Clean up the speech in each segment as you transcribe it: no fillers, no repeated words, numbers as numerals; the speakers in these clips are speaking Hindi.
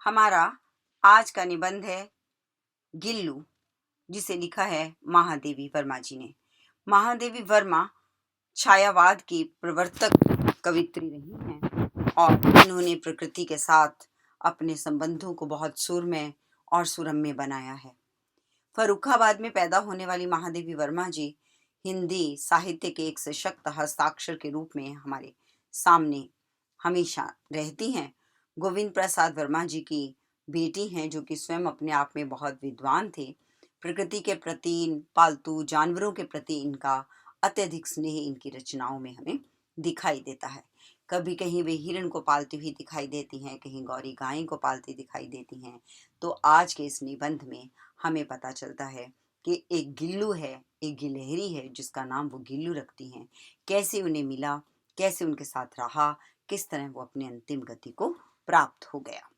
हमारा आज का निबंध है गिल्लू, जिसे लिखा है महादेवी वर्मा जी ने। महादेवी वर्मा छायावाद की प्रवर्तक कवित्री रही हैं और इन्होंने प्रकृति के साथ अपने संबंधों को बहुत सुरमय और सुरम्य बनाया है। फर्रुखाबाद में पैदा होने वाली महादेवी वर्मा जी हिंदी साहित्य के एक सशक्त हस्ताक्षर के रूप में हमारे सामने हमेशा रहती हैं। गोविंद प्रसाद वर्मा जी की बेटी हैं, जो कि स्वयं अपने आप में बहुत विद्वान थे। प्रकृति के प्रति, पालतू जानवरों के प्रति इनका अत्यधिक स्नेह इनकी रचनाओं में हमें दिखाई देता है। कभी कहीं वे हिरण को पालती हुई दिखाई देती हैं, कहीं गौरी गाय को पालती दिखाई देती हैं। तो आज के इस निबंध में हमें पता चलता है कि एक गिल्लू है, एक गिलहरी है, जिसका नाम वो गिल्लू रखती हैं। कैसे उन्हें मिला, कैसे उनके साथ रहा, किस तरह वो अपने अंतिम गति को प्राप्त हो गया।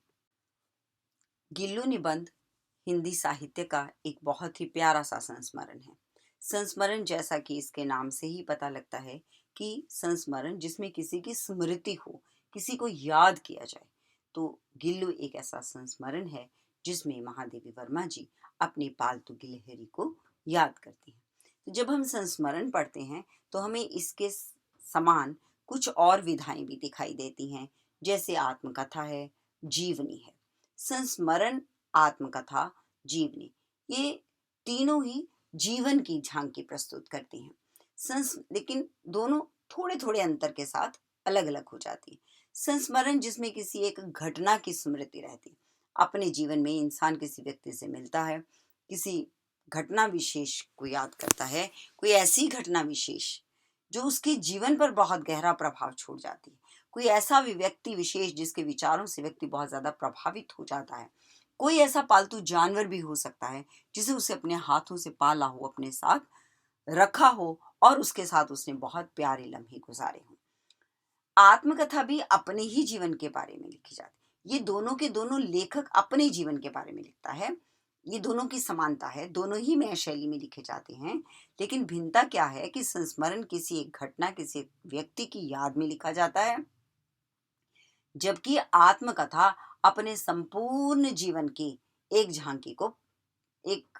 गिल्लू निबंध हिंदी साहित्य का एक बहुत ही प्यारा सा संस्मरण है। संस्मरण, जैसा कि इसके नाम से ही पता लगता है कि संस्मरण जिसमें किसी की स्मृति हो, किसी को याद किया जाए। तो गिल्लू एक ऐसा संस्मरण है जिसमें महादेवी वर्मा जी अपनी पालतू गिलहरी को याद करती हैं। तो जब हम संस्मरण पढ़ते हैं तो हमें इसके समान कुछ और विधाएं भी दिखाई देती हैं, जैसे आत्मकथा है, जीवनी है। संस्मरण, आत्मकथा, जीवनी, ये तीनों ही जीवन की झांकी प्रस्तुत करती हैं। लेकिन दोनों थोड़े थोड़े अंतर के साथ अलग अलग हो जाती है। संस्मरण जिसमें किसी एक घटना की स्मृति रहती है। अपने जीवन में इंसान किसी व्यक्ति से मिलता है, किसी घटना विशेष को याद करता है, कोई ऐसी घटना विशेष जो उसके जीवन पर बहुत गहरा प्रभाव छोड़ जाती है, कोई ऐसा व्यक्ति विशेष जिसके विचारों से व्यक्ति बहुत ज्यादा प्रभावित हो जाता है, कोई ऐसा पालतू जानवर भी हो सकता है जिसे उसे अपने हाथों से पाला हो, अपने साथ रखा हो और उसके साथ उसने बहुत प्यारे लम्हे गुजारे हों। आत्मकथा भी अपने ही जीवन के बारे में लिखी जाती है। ये दोनों के दोनों लेखक अपने जीवन के बारे में लिखता है। ये दोनों की समानता है, दोनों ही नए शैली में लिखे जाते हैं। लेकिन भिन्नता क्या है कि संस्मरण किसी एक घटना, किसी एक व्यक्ति की याद में लिखा जाता है, जबकि आत्मकथा अपने संपूर्ण जीवन की एक झांकी को, एक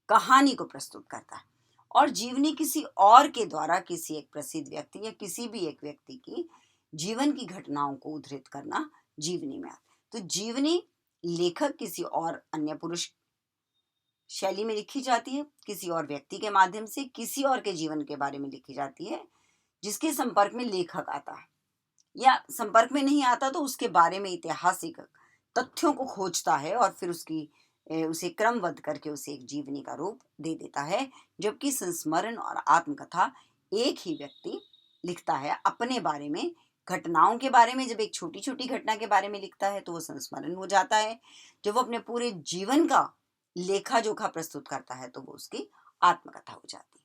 कहानी को प्रस्तुत करता है। और जीवनी किसी और के द्वारा किसी एक प्रसिद्ध व्यक्ति या किसी भी एक व्यक्ति की जीवन की घटनाओं को उद्धृत करना जीवनी में आता है। तो जीवनी लेखक किसी और अन्य पुरुष शैली में लिखी जाती है, किसी और व्यक्ति के माध्यम से किसी और के जीवन के बारे में लिखी जाती है, जिसके संपर्क में लेखक आता है, या संपर्क में नहीं आता तो उसके बारे में ऐतिहासिक तथ्यों को खोजता है और फिर उसे क्रमबद्ध करके उसे एक जीवनी का रूप दे देता है। जबकि संस्मरण और आत्मकथा एक ही व्यक्ति लिखता है अपने बारे में, घटनाओं के बारे में। जब एक छोटी छोटी घटना के बारे में लिखता है तो वो संस्मरण हो जाता है। जब वो अपने पूरे जीवन का लेखा जोखा प्रस्तुत करता है तो वो उसकी आत्मकथा हो जाती है।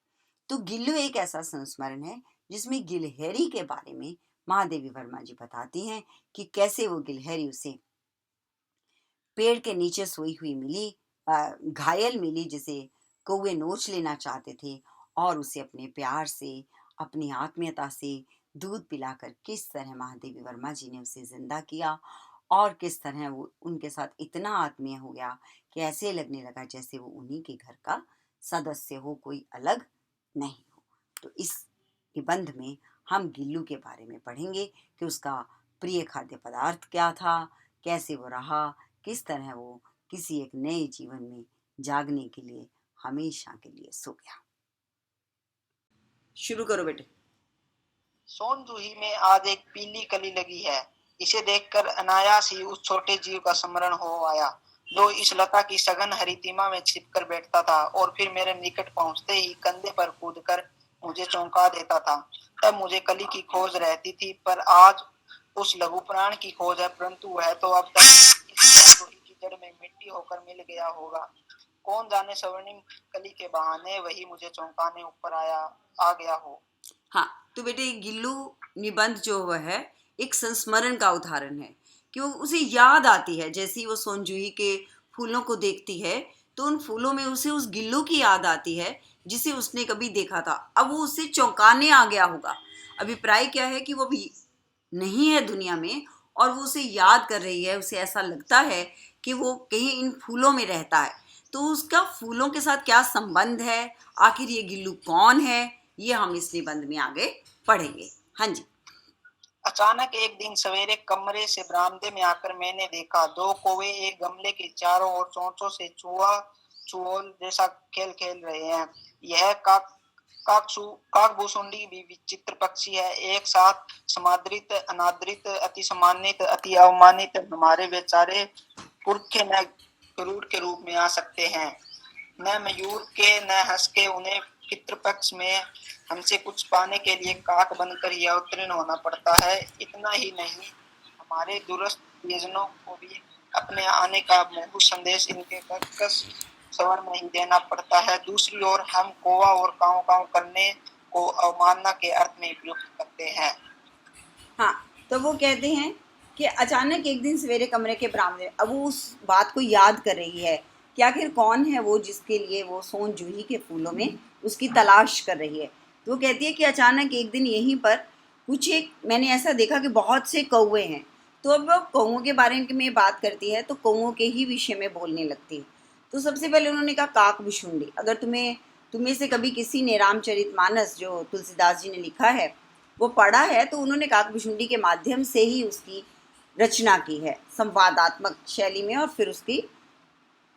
तो गिल्लू एक ऐसा संस्मरण है जिसमें गिलहरी के बारे में महादेवी वर्मा जी बताती हैं कि कैसे वो गिलहरी उसे पेड़ के नीचे सोई हुई मिली, घायल मिली, जिसे कौवे नोच लेना चाहते थे, और उसे अपने प्यार से, अपनी आत्मीयता से दूध पिलाकर किस तरह महादेवी वर्मा जी ने उसे जिंदा किया, और किस तरह वो उनके साथ इतना आत्मीय हो गया कि ऐसे लगने लगा जैसे वो उन्हीं के घर का सदस्य हो, कोई अलग नहीं हो। तो इस निबंध में हम गिल्लू के बारे में पढ़ेंगे कि उसका प्रिय खाद्य पदार्थ क्या था, कैसे वो रहा, किस तरह वो किसी एक नए जीवन में जागने के लिए हमेशा के लिए सो गया। शुरू करो बेटे। सोन जूही में आज एक पीली कली लगी है। इसे देखकर अनायास ही उस छोटे जीव का स्मरण हो आया जो इस लता की सघन हरितिमा में छिपकर बैठता था और फिर मेरे निकट पहुंचते ही कंधे पर कूदकर मुझे चौंका देता था। तब मुझे कली की खोज रहती थी, पर आज उस लघु प्राण की खोज है, परंतु वह तो अब तक इस जूही की जड़ में मिट्टी होकर मिल गया होगा। कौन जाने स्वर्णिम कली के बहाने वही मुझे चौंकाने ऊपर आ गया हो। हाँ, तो बेटे गिल्लू निबंध जो हुआ है एक संस्मरण का उदाहरण है कि वो उसे याद आती है। जैसे ही वो सोनजूही के फूलों को देखती है तो उन फूलों में उसे उस गिल्लू की याद आती है जिसे उसने कभी देखा था। अब वो उससे चौंकाने आ गया होगा। अभिप्राय क्या है कि वो भी नहीं है दुनिया में, और वो उसे याद कर रही है, उसे ऐसा लगता है कि वो कहीं इन फूलों में रहता है। तो उसका फूलों के साथ क्या संबंध है, आखिर ये गिल्लू कौन है, ये हम इस निबंध में आगे पढ़ेंगे। हाँ जी। अचानक एक दिन सवेरे कमरे से बरामदे में आकर मैंने देखा, दो कौवे एक गमले के चारों ओर चोंचों से चूहा चुओल जैसा खेल खेल रहे हैं। यह काकभूसुंडी भी विचित्र पक्षी है। एक साथ समादृत, अनादृत, अति सम्मानित, अति अवमानित हमारे बेचारे पुरखे न गरुड़ के रूप में आ सकते हैं, न मयूर के, न हंस के। उन्हें पितृपक्ष में हमसे कुछ पाने के लिए काक बनकर यह अवतीर्ण होना पड़ता है। इतना ही नहीं, हमारे दूरस्थ प्रियजनों को भी अपने आने का महूस संदेश इनके कर्कश स्वर में ही देना पड़ता है। दूसरी ओर हम कौवा और काव काव करने को अवमानना के अर्थ में प्रयुक्त करते हैं। हाँ, तो वो कहते हैं कि अचानक एक दिन सवेरे कमरे के बरामदे, अब वो उस बात को याद कर रही है कि आखिर कौन है वो जिसके लिए वो सोन जूही के फूलों में उसकी तलाश कर रही है। तो वो कहती है कि अचानक एक दिन यहीं पर कुछ एक मैंने ऐसा देखा कि बहुत से कौवे हैं। तो अब वो कौवों के बारे में बात करती है, तो कौवों के ही विषय में बोलने लगती है। तो सबसे पहले उन्होंने कहा काकभूसुंडी। अगर तुम्हें से कभी किसी ने रामचरितमानस जो तुलसीदास जी ने लिखा है वो पढ़ा है, तो उन्होंने काकभूसुंडी के माध्यम से ही उसकी रचना की है संवादात्मक शैली में, और फिर उसकी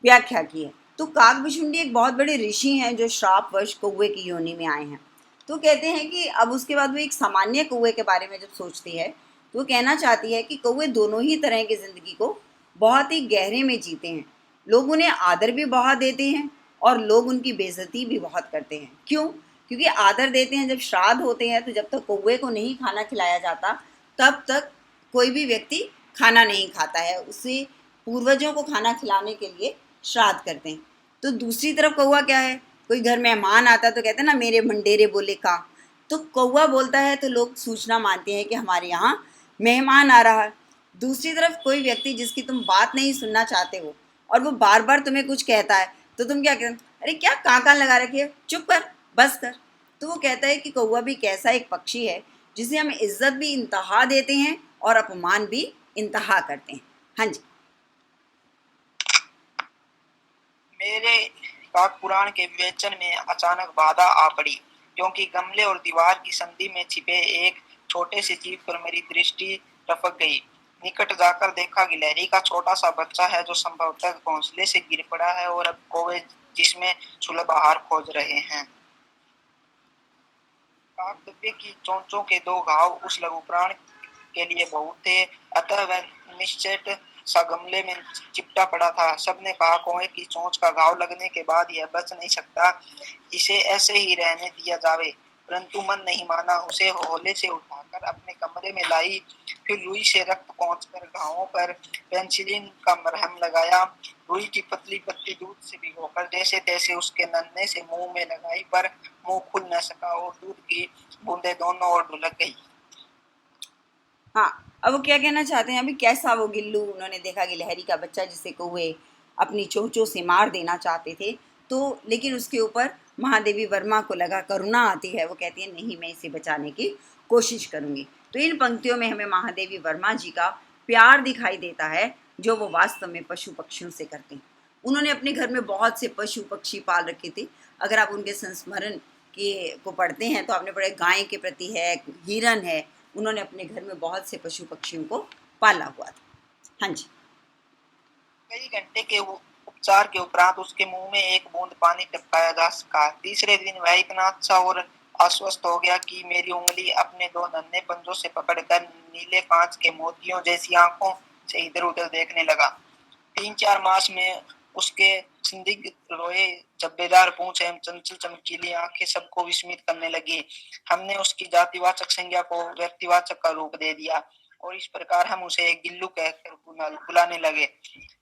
व्याख्या की है। तो काकभूसुंडी एक बहुत बड़े ऋषि हैं जो श्रापवश कौवे की योनि में आए हैं। तो कहते हैं कि अब उसके बाद वो एक सामान्य कौवे के बारे में जब सोचती है, तो वो कहना चाहती है कि कौवे दोनों ही तरह की ज़िंदगी को बहुत ही गहरे में जीते हैं। लोग उन्हें आदर भी बहुत देते हैं और लोग उनकी बेइज्जती भी बहुत करते हैं। क्यों? क्योंकि आदर देते हैं जब श्राद्ध होते हैं, तो जब तक कौवे को नहीं खाना खिलाया जाता तब तक कोई भी व्यक्ति खाना नहीं खाता है, उसे पूर्वजों को खाना खिलाने के लिए श्राद्ध करते हैं। तो दूसरी तरफ कौवा क्या है, कोई घर मेहमान आता है तो कहते हैं ना मेरे मंडेरे बोले का। तो कौवा बोलता है तो लोग सूचना मानते हैं कि हमारे यहाँ मेहमान आ रहा है। दूसरी तरफ कोई व्यक्ति जिसकी तुम बात नहीं सुनना चाहते हो और वो बार बार तुम्हें कुछ कहता है, तो तुम क्या कहते, अरे क्या कान लगा रखी है, चुप कर, बस कर। तो वो कहता है कि कौवा भी कैसा एक पक्षी है जिसे हम इज्जत भी इंतहा देते हैं और अपमान भी इंतहा करते हैं। हाँ जी। मेरे काक पुराण के विवेचन में अचानक बाधा आ पड़ी, क्योंकि गमले और दीवार की संधि में छिपे एक छोटे से जीव पर मेरी दृष्टि टपक गई। निकट जाकर देखा, गिलहरी का छोटा सा बच्चा है जो संभवतः घोंसले से गिर पड़ा है और अब कौवे जिसमें सुलभ आहार खोज रहे हैं। काकद्वीप की चोंचों के दो घाव उस लघु प्राण के लिए बहुत थे, अतः वह निश्चित सा गमले में चिपटा पड़ा था। सबने कहा कौवे की चोंच का घाव लगने के बाद यह बच नहीं सकता, इसे ऐसे ही रहने दिया जावे। परंतु मन नहीं माना, उसे होले से उठाकर अपने कमरे में लाई, फिर रुई से रक्त पोंछकर घावों पर पेनिसिलिन का मरहम लगाया। रुई की पतली पत्ती दूध से भिगोकर जैसे तैसे उसके नन्हे से मुंह में लगाई, पर मुंह खुल न सका और दूध की बूंदें दोनों ओर ढुलक गई। हाँ, अब वो क्या कहना चाहते हैं, अभी कैसा वो गिल्लू उन्होंने देखा गिलहरी का बच्चा जिसे कौवे अपनी चोंचों से मार देना चाहते थे। तो लेकिन उसके ऊपर महादेवी वर्मा को लगा, करुणा आती है, वो कहती है नहीं मैं इसे बचाने की कोशिश करूंगी। तो इन पंक्तियों में हमें महादेवी वर्मा जी का प्यार दिखाई देता है जो वो वास्तव में पशु पक्षियों से करते हैं। उन्होंने अपने घर में बहुत से पशु पक्षी पाल रखे थे। अगर आप उनके संस्मरण के को पढ़ते हैं तो आपने पढ़े गाय के प्रति है, हिरन है, उन्होंने अपने घर में बहुत से पशु पक्षियों को पाला हुआ था। हाँ जी। कई घंटे के उपचार के उपरांत उसके मुंह में एक बूंद पानी टपकाया जा सका। तीसरे दिन वह इतना अच्छा और आश्वस्त हो गया कि मेरी उंगली अपने दो नन्हे पंजों से पकड़कर नीले कांच के मोतियों जैसी आंखों से इधर उधर देखने लगा। 3-4 मास में उसके संदिग्ध रोए, जब्बेदार पूंछ एवं चंचल चमकीली आंखें सबको विस्मित करने लगी। हमने उसकी जातिवाचक संज्ञा को व्यक्तिवाचक का रूप दे दिया और इस प्रकार हम उसे एक गिल्लू कहकर बुलाने लगे।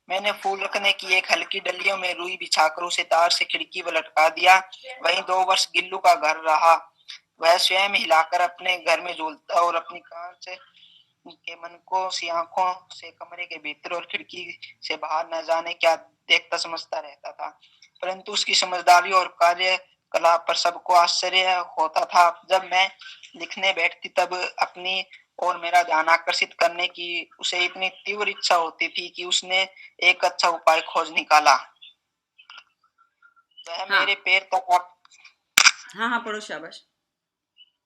मैंने फूल रखने की एक हल्की डलियों में रुई बिछाकर उसे तार से खिड़की पर लटका दिया। वहीं 2 वर्ष गिल्लू का घर रहा। वह स्वयं हिलाकर अपने घर में झूलता और अपनी कांच के मन को सी आंखों से कमरे के भीतर और खिड़की से बाहर न जाने क्या देखता समझता रहता था। परंतु उसकी समझदारी और कार्यकलाप पर सबको आश्चर्य होता था। जब मैं लिखने बैठती तब अपनी और मेरा ध्यान आकर्षित करने की उसे इतनी तीव्र इच्छा होती थी कि उसने एक अच्छा उपाय खोज निकाला। वह हाँ मेरे पैर तक हाँ हाँ, पढ़ो, शाबाश।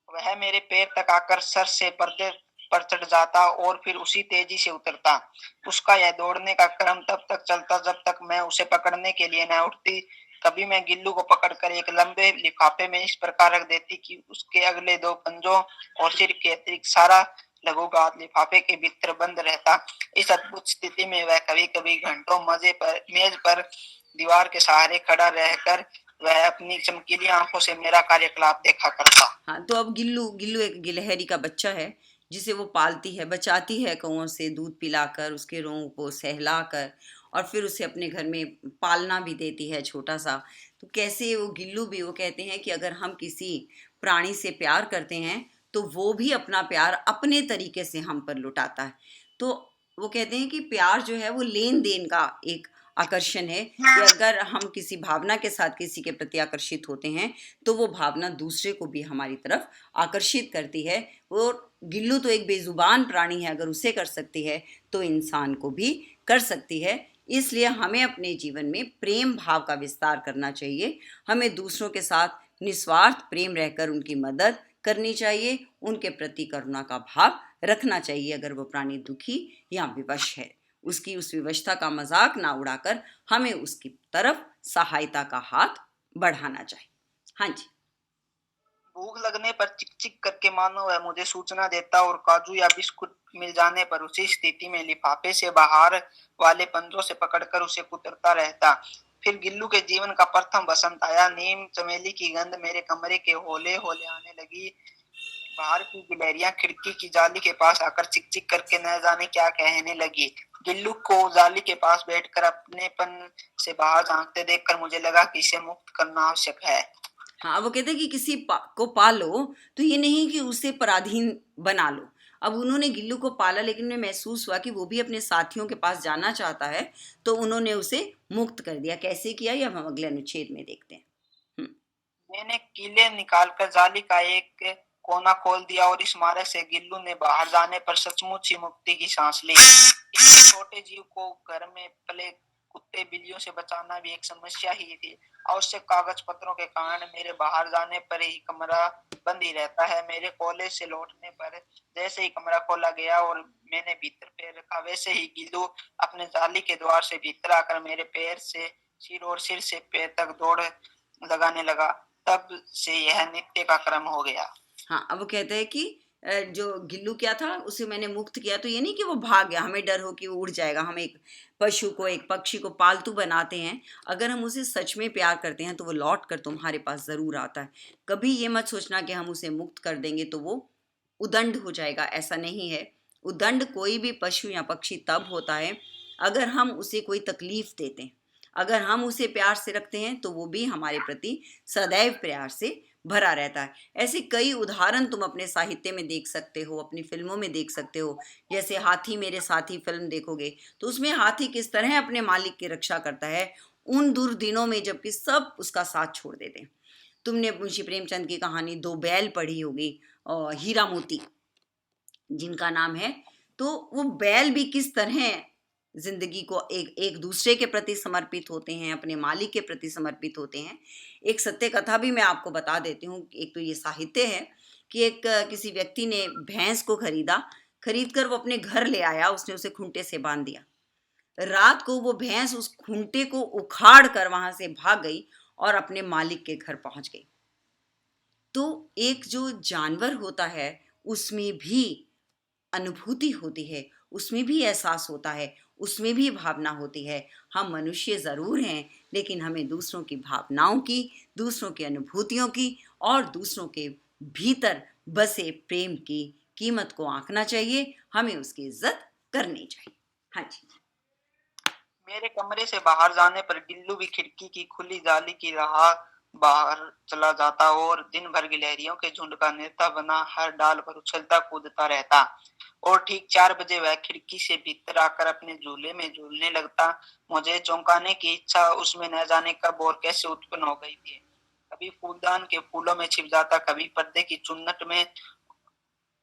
वह मेरे पैर तक आकर सर से पर्दे पर चढ़ जाता और फिर उसी तेजी से उतरता। उसका यह दौड़ने का क्रम तब तक चलता जब तक मैं उसे पकड़ने के लिए न उठती। कभी मैं गिल्लू को पकड़कर एक लंबे लिफाफे में इस प्रकार रख देती कि उसके अगले दो पंजों और सिर के अतिरिक्त सारा लघुगात लिफाफे के भीतर बंद रहता। इस अद्भुत स्थिति में वह कभी कभी घंटों मेज पर दीवार के सहारे खड़ा रहकर वह अपनी चमकीली आंखों से मेरा कार्यकलाप देखा करता। हाँ, तो अब गिल्लू गिल्लू एक गिलहरी का बच्चा है जिसे वो पालती है, बचाती है कौओं से, दूध पिलाकर, उसके रों को सहलाकर, और फिर उसे अपने घर में पालना भी देती है छोटा सा। तो कैसे वो गिल्लू भी, वो कहते हैं कि अगर हम किसी प्राणी से प्यार करते हैं तो वो भी अपना प्यार अपने तरीके से हम पर लुटाता है। तो वो कहते हैं कि प्यार जो है वो लेन देन का एक आकर्षण है, कि अगर हम किसी भावना के साथ किसी के प्रति आकर्षित होते हैं तो वो भावना दूसरे को भी हमारी तरफ आकर्षित करती है। और गिल्लू तो एक बेजुबान प्राणी है, अगर उसे कर सकती है तो इंसान को भी कर सकती है। इसलिए हमें अपने जीवन में प्रेम भाव का विस्तार करना चाहिए। हमें दूसरों के साथ निस्वार्थ प्रेम रहकर उनकी मदद करनी चाहिए, उनके प्रति करुणा का भाव रखना चाहिए। अगर वो प्राणी दुखी या विवश है, उसकी उस विवशता का मजाक ना उड़ाकर हमें उसकी तरफ सहायता का हाथ बढ़ाना चाहिए। हाँ जी। भूख लगने पर चिक चिक करके मानो वह मुझे सूचना देता और काजू या बिस्कुट मिल जाने पर उसी स्थिति में लिफाफे से बाहर वाले पंजों से पकड़कर उसे कुतरता रहता। फिर गिल्लू के जीवन का प्रथम बसंत आया। नीम चमेली की गंध मेरे कमरे के होले होले आने लगी। बाहर की गिलहरियां खिड़की की जाली के पास आकर चिक चिक करके न जाने क्या कहने लगी। गिल्लू को जाली के पास बैठकर अपनेपन से बाहर झांकते देखकर मुझे लगा कि इसे मुक्त करना आवश्यक है। हाँ, वो कहते हैं कि को पालो तो ये नहीं कि उसे पराधीन बना लो। अब उन्होंने गिल्लू को पाला, लेकिन उन्हें महसूस हुआ कि वो भी अपने साथियों के पास जाना चाहता है, तो उन्होंने उसे मुक्त कर दिया। कैसे किया ये हम अगले अनुच्छेद में देखते हैं। मैंने कीले निकालकर जाली का एक कोना खोल दिया और इस मारे से गिल्लू ने बाहर जाने पर सचमुच ही मुक्ति की सांस ली। इस छोटे जीव को घर में पले कुत्ते बिल्लियों से बचाना भी एक समस्या ही थी। आवश्यक कागज पत्रों के कारण मेरे बाहर जाने पर ही कमरा बंद ही रहता है। मेरे कॉलेज से लौटने पर जैसे ही कमरा खोला गया और मैंने भीतर पैर रखा, वैसे ही गिल्लू अपने जाली के द्वार से भीतर आकर मेरे पैर से सिर और सिर से पैर तक दौड़ लगाने लगा। तब से यह नित्य का क्रम हो गया। हाँ, अब वो कहते हैं कि जो गिल्लू क्या था उसे मैंने मुक्त किया, तो ये नहीं कि वो भाग गया, हमें डर हो कि वो उड़ जाएगा। हम एक पशु को, एक पक्षी को पालतू बनाते हैं, अगर हम उसे सच में प्यार करते हैं तो वो लौट कर तुम्हारे पास ज़रूर आता है। कभी ये मत सोचना कि हम उसे मुक्त कर देंगे तो वो उदंड हो जाएगा, ऐसा नहीं है। उदंड कोई भी पशु या पक्षी तब होता है अगर हम उसे कोई तकलीफ देते हैं। अगर हम उसे प्यार से रखते हैं तो वो भी हमारे प्रति सदैव प्यार से भरा रहता है। ऐसे कई उदाहरण तुम अपने साहित्य में देख सकते हो, अपनी फिल्मों में देख सकते हो। जैसे हाथी मेरे साथी फिल्म देखोगे तो उसमें हाथी किस तरह अपने मालिक की रक्षा करता है उन दुर्दिनों में, जबकि सब उसका साथ छोड़ देते हैं। तुमने मुंशी प्रेमचंद की कहानी दो बैल पढ़ी होगी, और हीरा मोती जिनका नाम है। तो वो बैल भी किस तरह जिंदगी को एक एक दूसरे के प्रति समर्पित होते हैं, अपने मालिक के प्रति समर्पित होते हैं। एक सत्य कथा भी मैं आपको बता देती हूँ। एक तो ये साहित्य है कि एक किसी व्यक्ति ने भैंस को खरीद कर वो अपने घर ले आया, उसने उसे खूंटे से बांध दिया। रात को वो भैंस उस खूंटे को उखाड़ कर वहां से भाग गई और अपने मालिक के घर पहुंच गई। तो एक जो जानवर होता है उसमें भी अनुभूति होती है, उसमें भी एहसास होता है, उसमें भी भावना होती है। हम मनुष्य ज़रूर हैं, लेकिन हमें दूसरों की भावनाओं की, दूसरों की अनुभूतियों की और दूसरों के भीतर बसे प्रेम की कीमत को आंकना चाहिए। हमें उसकी इज्जत करनी चाहिए। हाँ जी। मेरे कमरे से बाहर जाने पर गिल्लू भी खिड़की की खुली जाली की राह बाहर चला जाता और दिन भर गिलहरियों के झुंड का नेता बना हर डाल पर उछलता कूदता रहता। और ठीक 4 बजे वह खिड़की से भीतर आकर अपने झूले में झूलने लगता। मुझे चौंकाने की इच्छा उसमें न जाने कब और कैसे उत्पन्न हो गई थी। कभी फूलदान के फूलों में छिप जाता, कभी पर्दे की चुन्नट में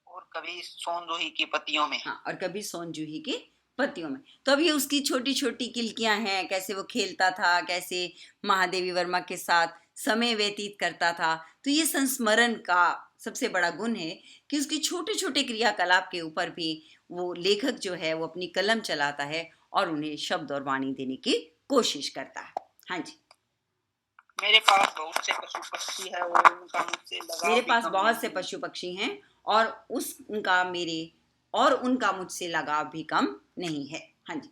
और कभी सोनजूही की पत्तियों में। हाँ, और कभी सोनजूही के पत्तियों में। तो अब ये उसकी छोटी छोटी किल्कियां हैं, कैसे वो खेलता था, कैसे महादेवी वर्मा के साथ समय व्यतीत करता था। तो ये संस्मरण का सबसे बड़ा गुण है कि उसकी छोटे छोटे क्रियाकलाप के ऊपर भी वो लेखक जो है वो अपनी कलम चलाता है और उन्हें शब्द और वाणी देने की कोशिश करता है। हाँ जी। मेरे पास बहुत से पशु पक्षी है और उनका मुझसे लगाव मेरे भी पास कम बहुत से नहीं है। पशु पक्षी हैं और उनका मुझसे लगाव भी कम नहीं है। हाँ जी।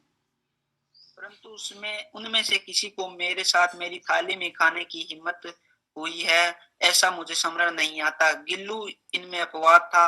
परंतु उसमें उनमें से किसी को मेरे साथ मेरी थाली में खाने की हिम्मत हुई है, ऐसा मुझे समझ नहीं आता। गिल्लू इनमें अपवाद था।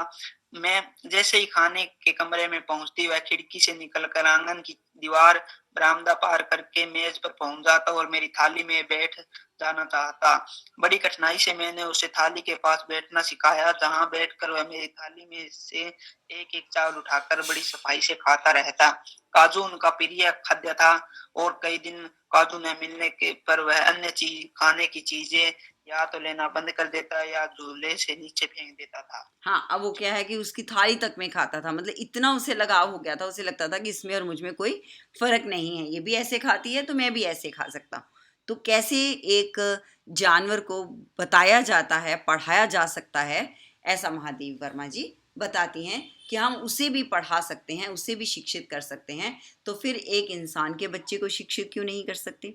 मैं जैसे ही खाने के कमरे में पहुंचती, वह खिड़की से निकलकर आंगन की दीवार, बरामदा पार करके मेज पर पहुंच जाता और मेरी थाली में बैठ जाना चाहता। बड़ी कठिनाई से मैंने उसे थाली के पास बैठना सिखाया, जहां बैठकर वह मेरी थाली में से एक एक चावल उठाकर बड़ी सफाई से खाता रहता। काजू उनका प्रिय खाद्य था और कई दिन काजू न मिलने के पर वह अन्य चीज खाने की चीजें या तो लेना बंद कर देता या झूले से नीचे फेंक देता था। हाँ, अब वो क्या है कि उसकी थाली तक में खाता था, मतलब इतना उसे लगाव हो गया था, उसे लगता था कि इसमें और मुझ में कोई फर्क नहीं है, ये भी ऐसे खाती है तो मैं भी ऐसे खा सकता हूँ। तो कैसे एक जानवर को बताया जाता है, पढ़ाया जा सकता है, ऐसा महादेवी वर्मा जी बताती हैं कि हम उसे भी पढ़ा सकते हैं, उसे भी शिक्षित कर सकते हैं। तो फिर एक इंसान के बच्चे को शिक्षित क्यों नहीं कर सकते?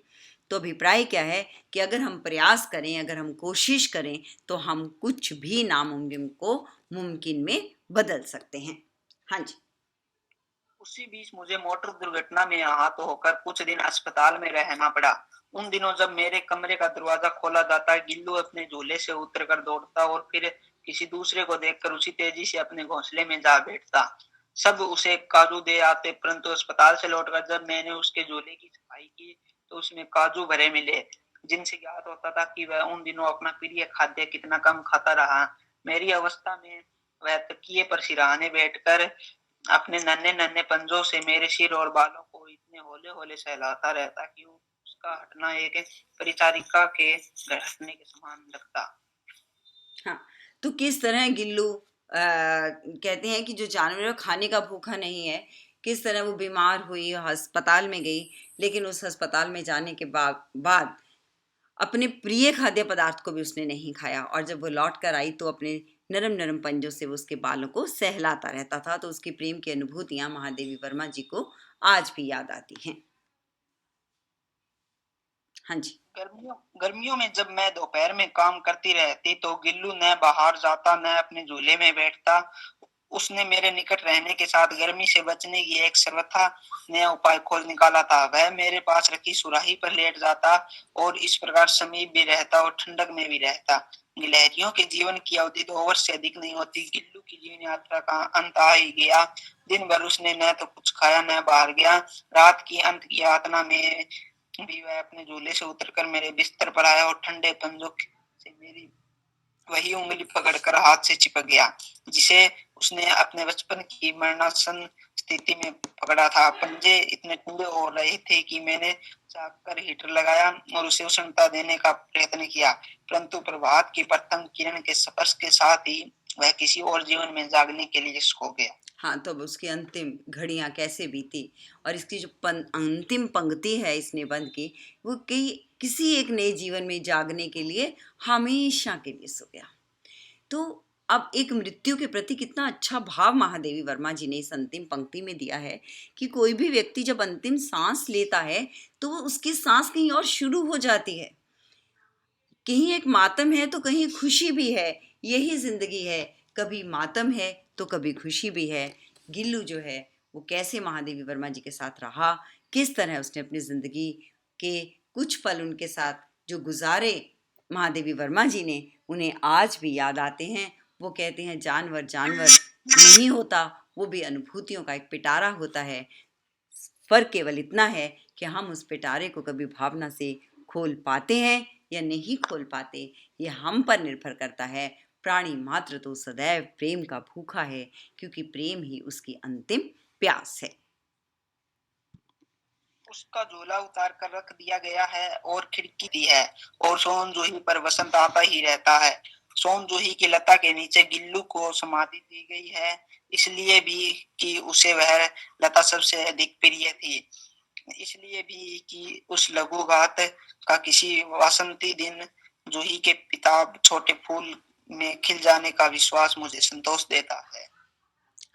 तो अभिप्राय क्या है कि अगर हम प्रयास करें, अगर हम कोशिश करें, तो हम कुछ भी नामुमकिन को मुमकिन में बदल सकते हैं। हाँ जी। उसी बीच मुझे मोटर दुर्घटना में आहत होकर कुछ दिन अस्पताल में रहना पड़ा। उन दिनों जब मेरे कमरे का दरवाजा खोला जाता, गिल्लू अपने झूले से उतरकर दौड़ता और फिर किसी दूसरे को देखकर उसी तेजी से अपने घोंसले में जा बैठता। सब उसे काजू दे आते, परंतु अस्पताल से लौटकर जब मैंने उसके झूले की सफाई की तो उसमें काजू भरे मिले, जिनसे ज्ञात होता था कि वह उन दिनों अपना प्रिय खाद्य कितना कम खाता रहा। मेरी अवस्था में वह तकिए पर सिरहाने बैठकर अपने नन्हे नन्हे पंजों से मेरे सिर और बालों को इतने होले होले सहलाता रहता कि उसका हटना एक परिचारिका के घर हटने के समान लगता। हाँ, तो किस तरह गिल्लू कहते हैं कि जो जानवर है, खाने का भूखा नहीं है, किस तरह वो बीमार हुई, अस्पताल में गई, लेकिन उस अस्पताल में जाने के बाद अपने प्रिय खाद्य पदार्थ को भी उसने नहीं खाया, और जब वो लौट कर आई तो अपने नरम नरम पंजों से वो उसके बालों को सहलाता रहता था। तो उसके प्रेम की अनुभूतियां महादेवी वर्मा जी को आज भी याद आती हैं। हाँ जी। गर्मियों में जब मैं दोपहर में काम करती रहती तो गिल्लू न बाहर जाता न अपने झूले में बैठता। उसने मेरे निकट रहने के साथ गर्मी से बचने की एक सर्वथा नया उपाय खोज निकाला था। वह मेरे पास रखी सुराही पर लेट जाता और इस प्रकार समीप भी रहता और ठंडक में भी रहता। गिलहरियों के जीवन की अवधि 2 वर्ष से अधिक नहीं होती। गिल्लू की जीवन यात्रा का अंत आ ही गया। दिन भर उसने न तो कुछ खाया न बाहर गया। रात की अंत की यातना में भी वह अपने झूले से उतरकर मेरे बिस्तर पर आया और ठंडे पंजों से मेरी वही उंगली पकड़कर हाथ से चिपक गया, जिसे उसने अपने बचपन की मरणासन स्थिति में पकड़ा था। पंजे इतने ठंडे हो रहे थे कि मैंने चाहकर हीटर लगाया और उसे उष्णता देने का प्रयत्न किया, परंतु प्रभात की प्रथम किरण के स्पर्श के साथ ही वह किसी और जीवन में जागने के लिए सो गया। हाँ, तो अब उसकी अंतिम घड़ियां कैसे बीती, और इसकी जो अंतिम पंक्ति है इस निबंध की, वो किसी एक नए जीवन में जागने के लिए हमेशा के लिए सो गया। तो अब एक मृत्यु के प्रति कितना अच्छा भाव महादेवी वर्मा जी ने इस अंतिम पंक्ति में दिया है कि कोई भी व्यक्ति जब अंतिम सांस लेता है तो वो उसकी सांस कहीं और शुरू हो जाती है। कहीं एक मातम है तो कहीं खुशी भी है, यही जिंदगी है, कभी मातम है तो कभी खुशी भी है। गिल्लू जो है वो कैसे महादेवी वर्मा जी के साथ रहा, किस तरह उसने अपनी जिंदगी के कुछ पल उनके साथ जो गुजारे महादेवी वर्मा जी ने, उन्हें आज भी याद आते हैं। वो कहते हैं जानवर जानवर नहीं होता, वो भी अनुभूतियों का एक पिटारा होता है। फर्क केवल इतना है कि हम उस पिटारे को कभी भावना से खोल पाते हैं या नहीं खोल पाते, ये हम पर निर्भर करता है। प्राणी मात्र तो सदैव प्रेम का भूखा है, क्योंकि प्रेम ही उसकी अंतिम प्यास है। उसका झोला उतार कर रख दिया गया है और खिड़की दी है और सोन जूही पर वसंत आता ही रहता है। सोन जूही की लता के नीचे गिल्लू को समाधि दी गई है, इसलिए भी कि उसे वह लता सबसे अधिक प्रिय थी, इसलिए भी कि उस लघु घात का किसी वासंती दिन जूही के पिता छोटे फूल में खिल जाने का विश्वास मुझे संतोष देता है।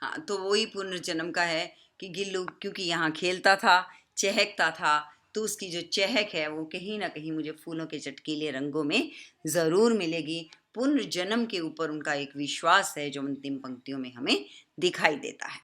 हाँ, तो वही पुनर्जन्म का है कि गिल्लू क्योंकि यहाँ खेलता था, चहकता था, तो उसकी जो चहक है वो कहीं ना कहीं मुझे फूलों के चटकीले रंगों में ज़रूर मिलेगी। पुनर्जन्म के ऊपर उनका एक विश्वास है जो अंतिम पंक्तियों में हमें दिखाई देता है।